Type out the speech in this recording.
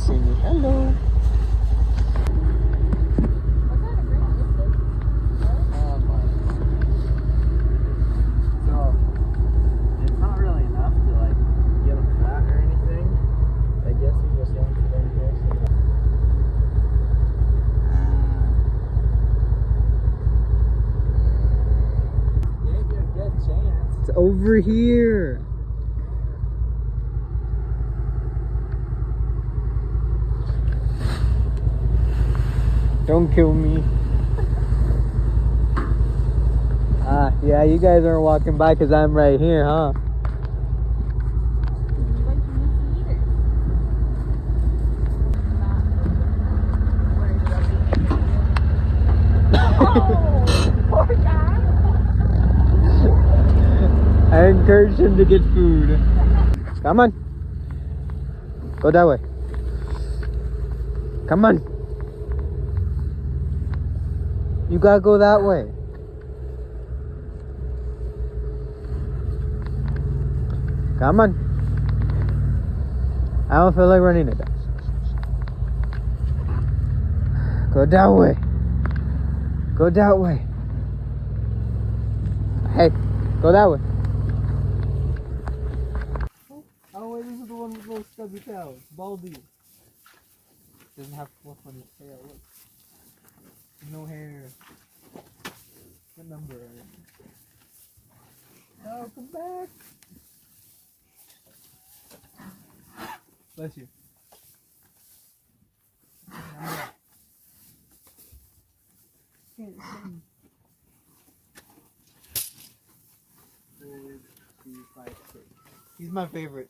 see me. Hello. So, it's not really enough to like get them fat or anything. I guess he just wants them here. Gave you a good chance. It's over here. Don't kill me. Yeah, you guys aren't walking by because I'm right here, huh? Poor guy. I encouraged him to get food. Come on. Go that way. Come on. You gotta go that way. Come on. I don't feel like running it. Go that way. Go that way. Hey, go that way. Oh wait, this is the one with those stubby tails. Baldy. Doesn't have fluff on his tail. Look. No hair. What number are you? Oh, come back. Bless you. He's my favorite.